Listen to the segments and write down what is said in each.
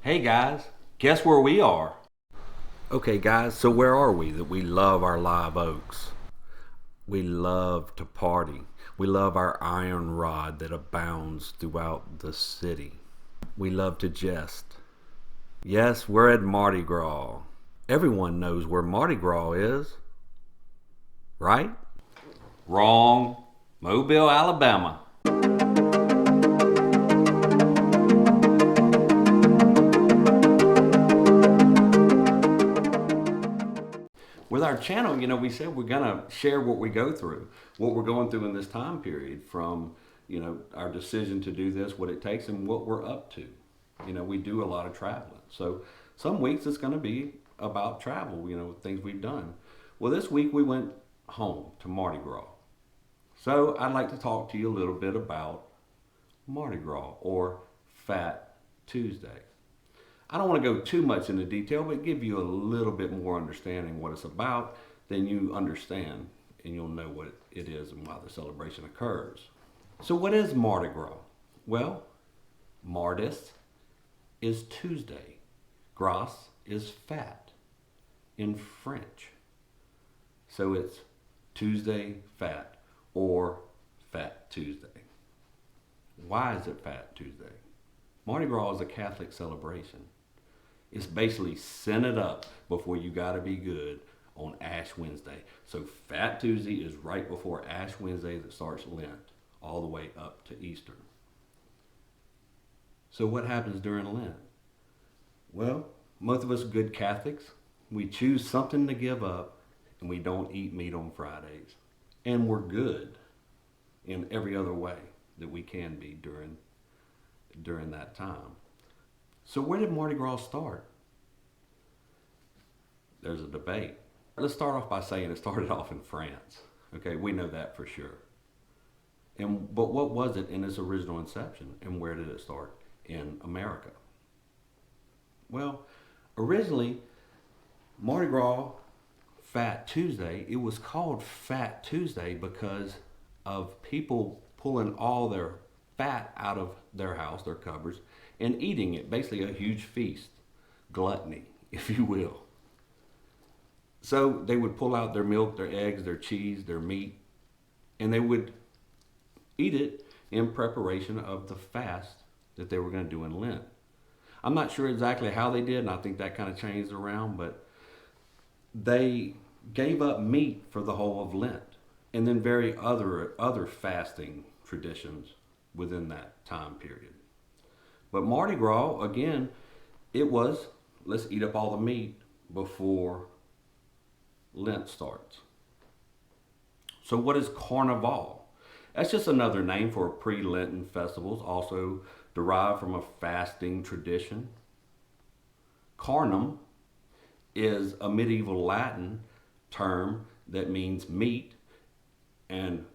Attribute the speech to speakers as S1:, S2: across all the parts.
S1: Hey guys, guess where we are? Okay guys, so where are we that we love our live oaks? We love to party. We love our iron rod that abounds throughout the city. We love to jest. Yes, we're at Mardi Gras. Everyone knows where Mardi Gras is, right? Wrong. Mobile, Alabama. With our channel, we said we're gonna share what we go through, what we're going through in this time period, from our decision to do this, what it takes, and what we're up to. We do a lot of traveling, so some weeks it's going to be about travel. Things we've done. Well, this week we went home to Mardi Gras, so I'd like to talk to you a little bit about Mardi Gras or Fat Tuesday. I don't want to go too much into detail, but give you a little bit more understanding what it's about. Then you understand and you'll know what it is and why the celebration occurs. So what is Mardi Gras? Well, Mardis is Tuesday. Gras is fat in French. So it's Tuesday Fat or Fat Tuesday. Why is it Fat Tuesday? Mardi Gras is a Catholic celebration. It's basically send it up before you gotta be good on Ash Wednesday. So Fat Tuesday is right before Ash Wednesday that starts Lent, all the way up to Easter. So what happens during Lent? Well, most of us good Catholics, we choose something to give up and we don't eat meat on Fridays. And we're good in every other way that we can be during that time. So where did Mardi Gras start? There's a debate. Let's start off by saying it started off in France. Okay, we know that for sure. But what was it in its original inception, and where did it start in America? Well, originally, Mardi Gras Fat Tuesday, it was called Fat Tuesday because of people pulling all their fat out of their house, their cupboards, and eating it. Basically a huge feast, gluttony, if you will. So they would pull out their milk, their eggs, their cheese, their meat, and they would eat it in preparation of the fast that they were going to do in Lent. I'm not sure exactly how they did, and I think that kind of changed around, but they gave up meat for the whole of Lent, and then very other fasting traditions within that time period. But Mardi Gras, again, it was, let's eat up all the meat before Lent starts. So what is Carnival? That's just another name for pre-Lenten festivals, also derived from a fasting tradition. Carnum is a medieval Latin term that means meat, and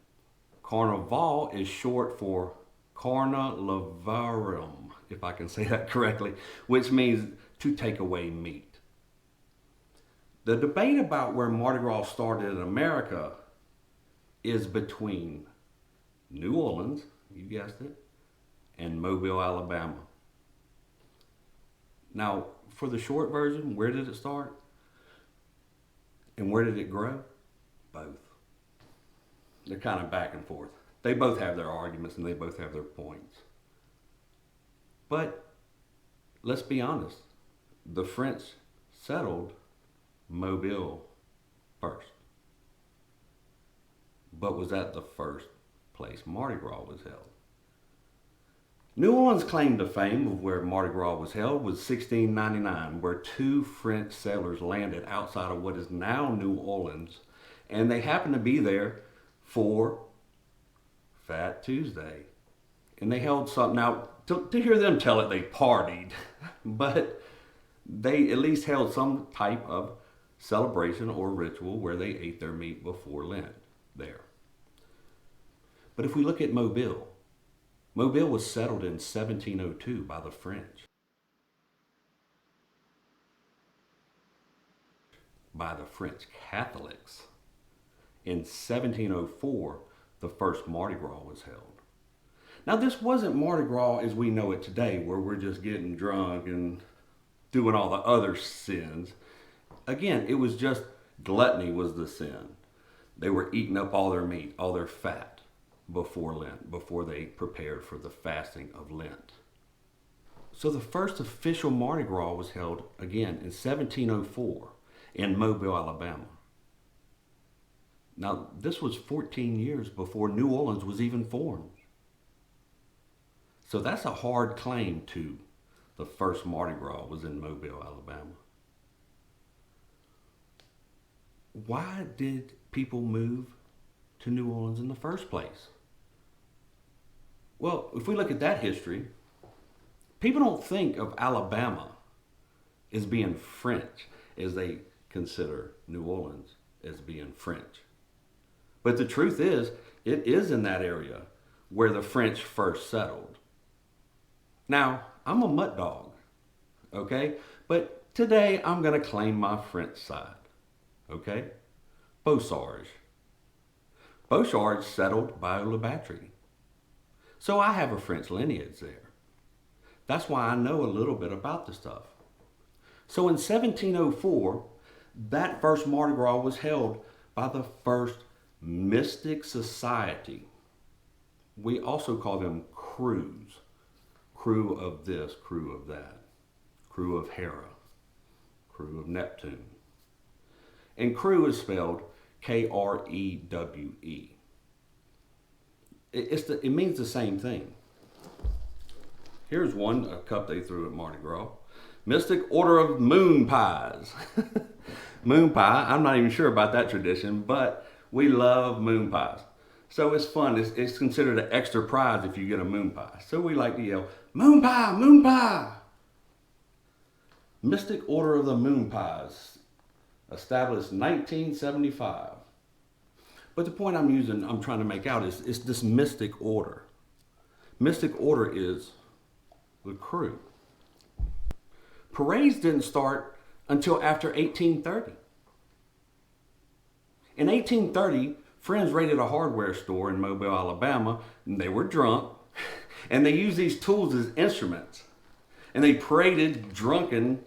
S1: Carnival is short for Carna Levarum, if I can say that correctly, which means to take away meat. The debate about where Mardi Gras started in America is between New Orleans, you guessed it, and Mobile, Alabama. Now, for the short version, where did it start? And where did it grow? Both. They're kind of back and forth. They both have their arguments and they both have their points. But let's be honest, the French settled Mobile first. But was that the first place Mardi Gras was held? New Orleans' claim to fame of where Mardi Gras was held was 1699, where two French sailors landed outside of what is now New Orleans, and they happened to be there for Fat Tuesday. And they held something. Now, to hear them tell it, they partied, but they at least held some type of celebration or ritual where they ate their meat before Lent there. But if we look at Mobile, Mobile was settled in 1702 by the French. By the French Catholics. In 1704, the first Mardi Gras was held. Now, this wasn't Mardi Gras as we know it today, where we're just getting drunk and doing all the other sins. Again, it was just gluttony was the sin. They were eating up all their meat, all their fat before Lent, before they prepared for the fasting of Lent. So the first official Mardi Gras was held again in 1704 in Mobile, Alabama. Now, this was 14 years before New Orleans was even formed. So that's a hard claim to the first Mardi Gras was in Mobile, Alabama. Why did people move to New Orleans in the first place? Well, if we look at that history, people don't think of Alabama as being French as they consider New Orleans as being French. But the truth is, it is in that area where the French first settled. Now, I'm a mutt dog, okay? But today I'm going to claim my French side, okay? Beausarge. Beausarge settled by La Batterie. So I have a French lineage there. That's why I know a little bit about the stuff. So in 1704, that first Mardi Gras was held by the first mystic society. We also call them crews. Crew of this, crew of that. Crew of Hera. Crew of Neptune. And crew is spelled Krewe. It means the same thing. Here's a cup they threw at Mardi Gras. Mystic Order of Moon Pies. Moon pie, I'm not even sure about that tradition, but we love moon pies. So it's fun. It's considered an extra prize if you get a moon pie. So we like to yell, moon pie, moon pie. Mystic Order of the Moon Pies, established 1975. But the point I'm trying to make out is this mystic order. Mystic order is the crew. Parades didn't start until after 1830. In 1830, friends raided a hardware store in Mobile, Alabama, and they were drunk, and they used these tools as instruments. And they paraded drunken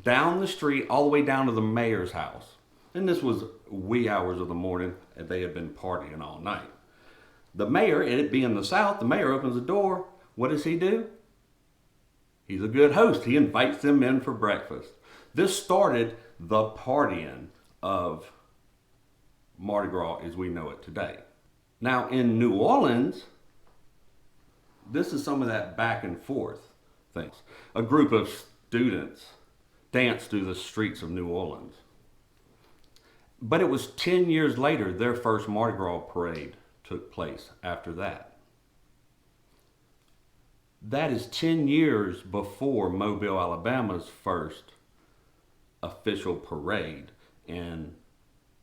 S1: down the street all the way down to the mayor's house. And this was wee hours of the morning, and they had been partying all night. The mayor, it being the South, the mayor opens the door. What does he do? He's a good host. He invites them in for breakfast. This started the partying of Mardi Gras as we know it today. Now in New Orleans, this is some of that back and forth things. A group of students danced through the streets of New Orleans. But it was 10 years later their first Mardi Gras parade took place after that. That is 10 years before Mobile, Alabama's first official parade in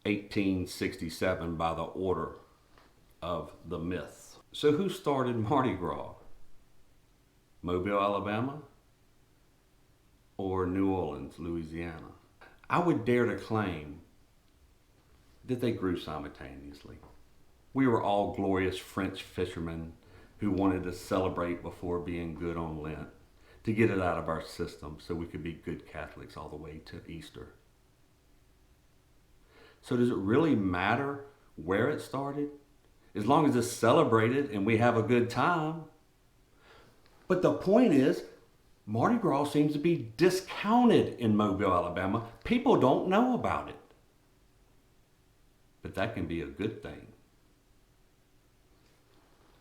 S1: 1867 by the order of the myths. So who started Mardi Gras? Mobile, Alabama? Or New Orleans, Louisiana? I would dare to claim that they grew simultaneously. We were all glorious French fishermen who wanted to celebrate before being good on Lent, to get it out of our system so we could be good Catholics all the way to Easter. So does it really matter where it started? As long as it's celebrated and we have a good time. But the point is, Mardi Gras seems to be discounted in Mobile, Alabama. People don't know about it. But that can be a good thing.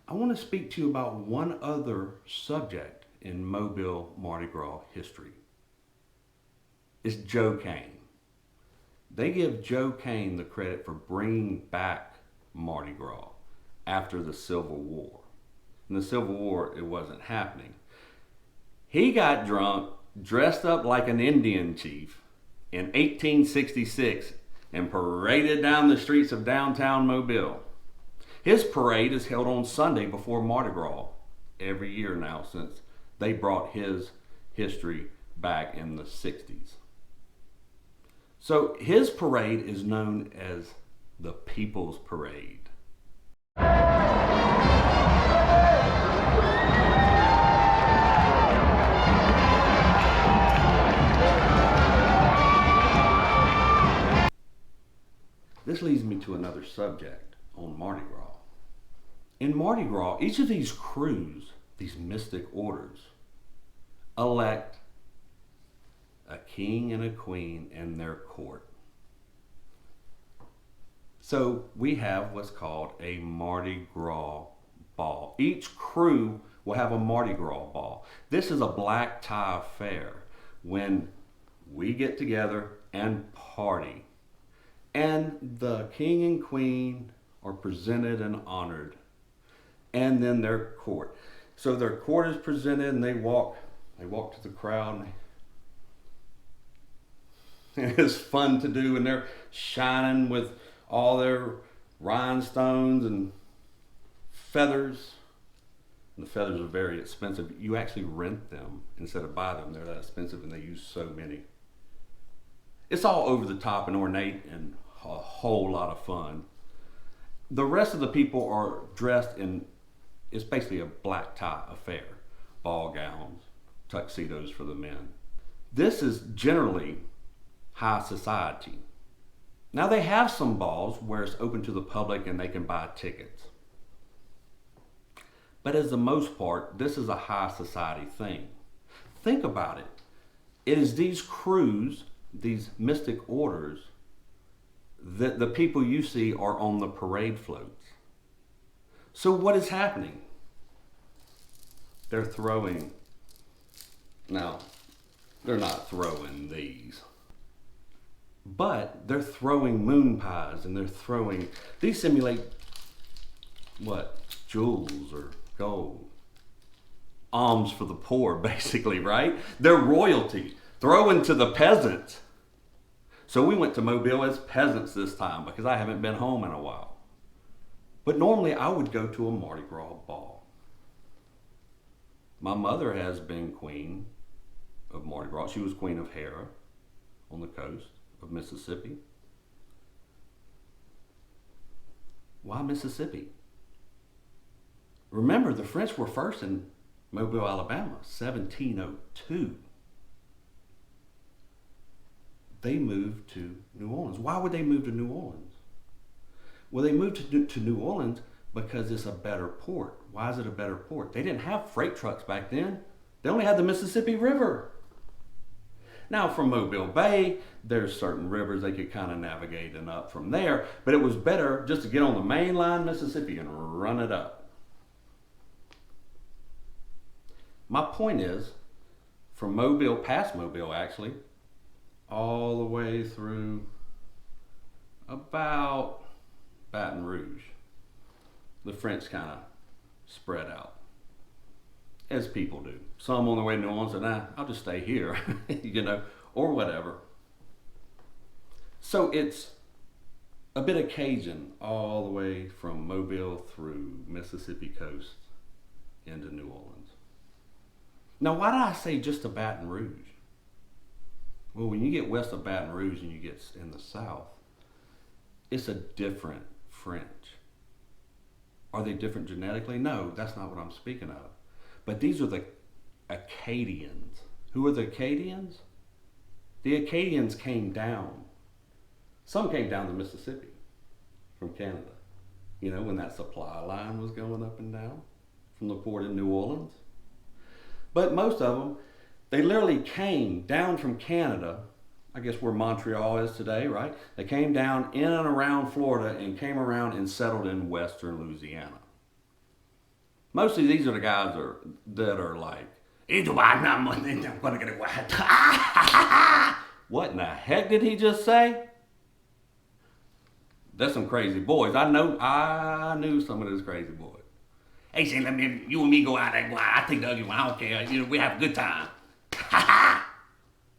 S1: I want to speak to you about one other subject in Mobile Mardi Gras history. It's Joe Cain. They give Joe Cain the credit for bringing back Mardi Gras after the Civil War. In the Civil War, it wasn't happening. He got drunk, dressed up like an Indian chief in 1866 and paraded down the streets of downtown Mobile. His parade is held on Sunday before Mardi Gras every year now since they brought his history back in the 60s. So his parade is known as the People's Parade. This leads me to another subject on Mardi Gras. In Mardi Gras, each of these crews, these mystic orders, elect a king and a queen in their court. So we have what's called a Mardi Gras ball. Each crew will have a Mardi Gras ball. This is a black tie affair when we get together and party. And the king and queen are presented and honored. And then their court. So their court is presented and they walk to the crowd. And it's fun to do, and they're shining with all their rhinestones and feathers. And the feathers are very expensive. You actually rent them instead of buy them. They're that expensive and they use so many. It's all over the top and ornate and a whole lot of fun. The rest of the people are dressed in, it's basically a black tie affair. Ball gowns, tuxedos for the men. This is generally high society. Now they have some balls where it's open to the public and they can buy tickets. But as the most part, this is a high society thing. Think about it. It is these crews, these mystic orders, that the people you see are on the parade floats. So what is happening? They're throwing, now, they're not throwing these, but they're throwing moon pies and they're throwing, these simulate what? Jewels or gold. Alms for the poor, basically, right? They're royalty, throwing to the peasants. So we went to Mobile as peasants this time because I haven't been home in a while. But normally I would go to a Mardi Gras ball. My mother has been queen of Mardi Gras. She was queen of Hera on the coast of Mississippi. Why Mississippi? Remember, the French were first in Mobile, Alabama, 1702. They moved to New Orleans. Why would they move to New Orleans? Well, they moved to New Orleans because it's a better port. Why is it a better port? They didn't have freight trucks back then. They only had the Mississippi River. Now from Mobile Bay, there's certain rivers they could kind of navigate and up from there, but it was better just to get on the main line Mississippi and run it up. My point is, from Mobile, past Mobile actually, all the way through about Baton Rouge, the French kind of spread out, as people do. Some on their way to New Orleans said, nah, I'll just stay here, or whatever. So it's a bit of Cajun all the way from Mobile through Mississippi coast into New Orleans. Now, why did I say just to Baton Rouge? Well, when you get west of Baton Rouge and you get in the south, it's a different French. Are they different genetically? No, that's not what I'm speaking of. But these are the Acadians. Who are the Acadians? The Acadians came down. Some came down the Mississippi from Canada. When that supply line was going up and down from the port in New Orleans. But most of them, they literally came down from Canada, I guess where Montreal is today, right? They came down in and around Florida and came around and settled in western Louisiana. Mostly these are the guys that are like, what in the heck did he just say? That's some crazy boys. I knew some of those crazy boys. Hey, say, you and me go out there. I take the ugly one. I don't care. We have a good time.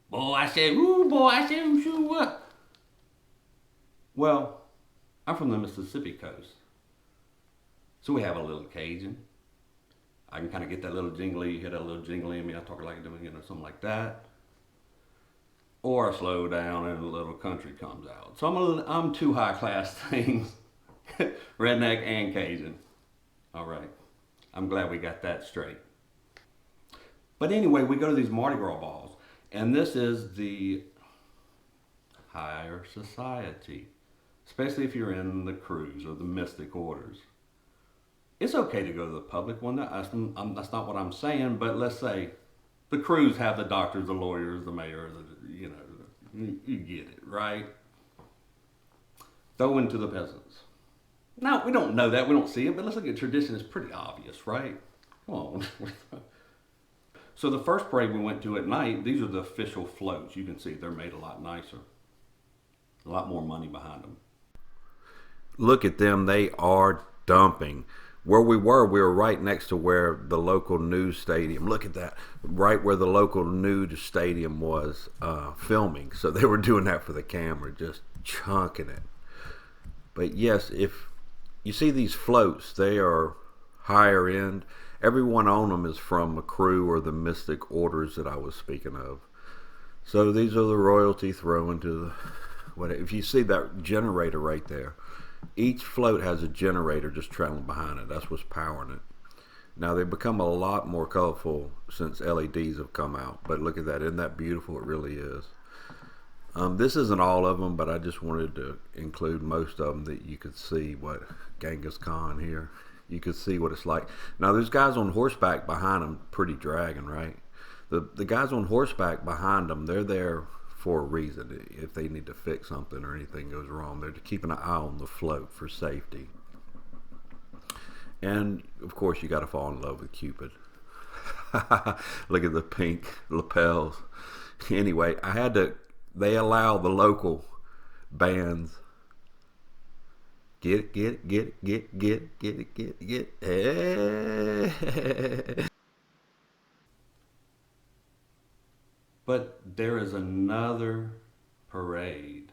S1: Boy, I said, ooh, boy, I said, ooh, what? Well, I'm from the Mississippi coast. So we have a little Cajun. I can kind of get that little jingly, you hear that little jingly in me, I talk like doing, something like that. Or I slow down and a little country comes out. So I'm two high class things, redneck and Cajun. All right, I'm glad we got that straight. But anyway, we go to these Mardi Gras balls, and this is the higher society. especially if you're in the crews or the mystic orders. It's okay to go to the public one. That's not what I'm saying, but let's say the crews have the doctors, the lawyers, the mayor, you get it, right? Throw into the peasants. Now, we don't know that, we don't see it, but let's look at tradition. It's pretty obvious, right? Come on. So the first parade we went to at night, these are the official floats. You can see they're made a lot nicer. A lot more money behind them. Look at them, they are dumping. Where we were right next to where the local news stadium, look at that, right where the local news stadium was filming. So they were doing that for the camera, just chunking it. But yes, if you see these floats, they are higher end. Everyone on them is from a crew or the mystic orders that I was speaking of. So these are the royalty thrown to the, if you see that generator right there, each float has a generator just trailing behind it. That's what's powering it. Now they've become a lot more colorful since LEDs have come out. But look at that, isn't that beautiful? It really is. This isn't all of them, but I just wanted to include most of them that you could see what Genghis Khan here. You could see what it's like. Now there's guys on horseback behind them, pretty dragging, right? The guys on horseback behind them, they're there for a reason. If they need to fix something or anything goes wrong, they're keeping an eye on the float for safety. And of course you got to fall in love with Cupid. Look at the pink lapels. Anyway, they allow the local bands get it. Hey. But there is another parade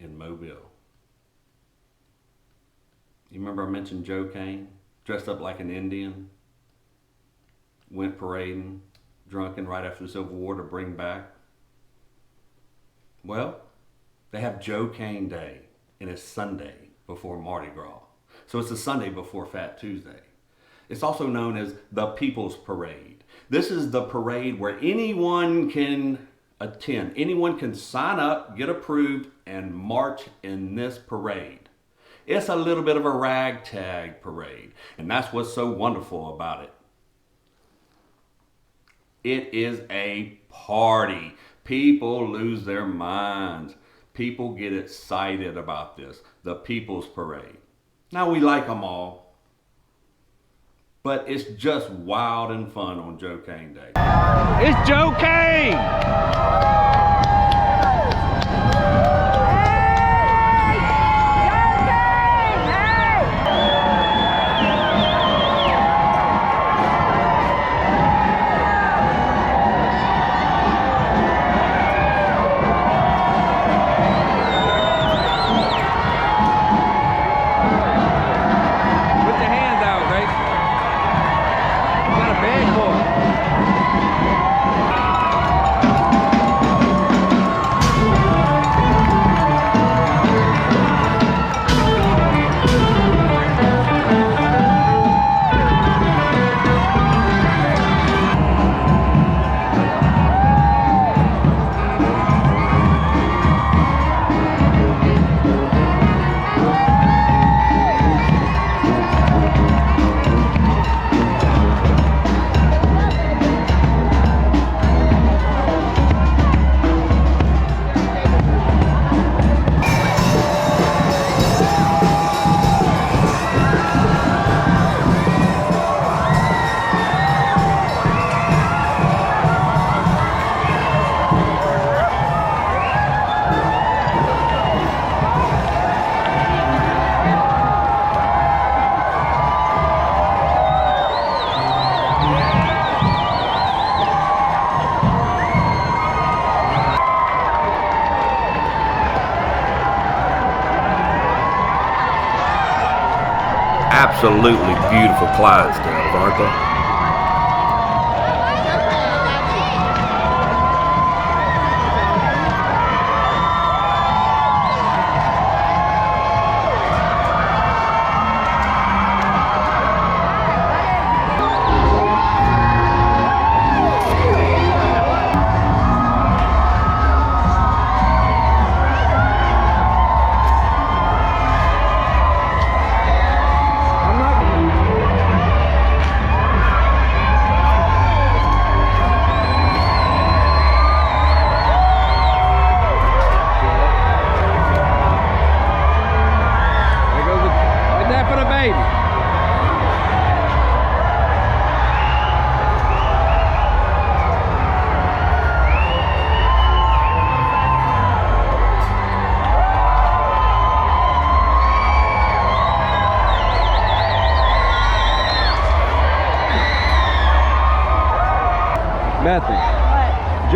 S1: in Mobile. You remember I mentioned Joe Kane, dressed up like an Indian, went parading, drunken right after the Civil War to bring back. Well, they have Joe Kane Day, and it's Sunday before Mardi Gras. So it's the Sunday before Fat Tuesday. It's also known as the People's Parade. This is the parade where anyone can attend. Anyone can sign up, get approved, and march in this parade. It's a little bit of a ragtag parade, and that's what's so wonderful about it. It is a party. People lose their minds. People get excited about this, the People's Parade. Now, we like them all, but it's just wild and fun on Joe Kane Day.
S2: It's Joe Kane!
S1: Absolutely beautiful Clydesdales, aren't they?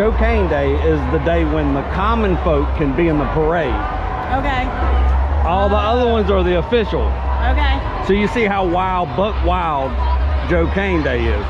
S3: Joe Cane Day is the day when the common folk can be in the parade.
S4: Okay.
S3: All the other ones are the official.
S4: Okay.
S3: So you see how wild, buck wild Joe Cane Day is.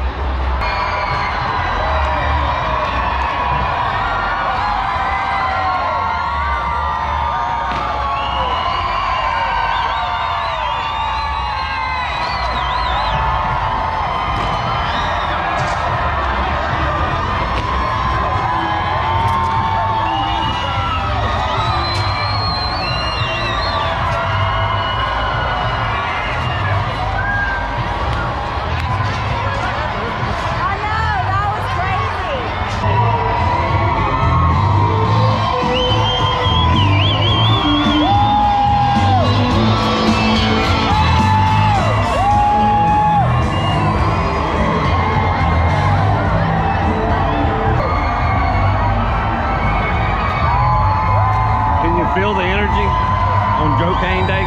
S4: I know, that was crazy.
S3: Can you feel the energy on Joe Cane Day?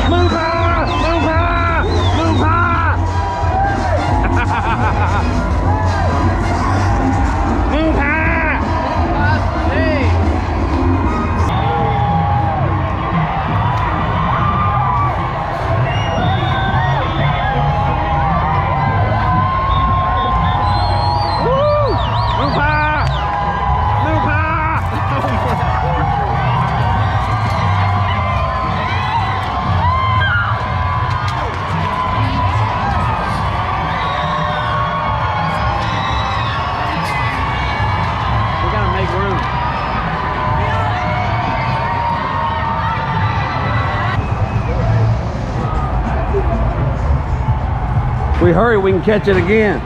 S3: Move high! Move high! Move high! Move high! Woo! Move high! Move high! We gotta make room. If we hurry, we can catch it again.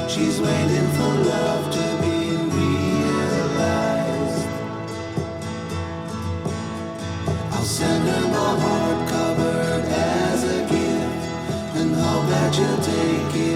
S5: She's waiting for love to be realized. I'll send her my heart covered as a gift and hope that you'll take it.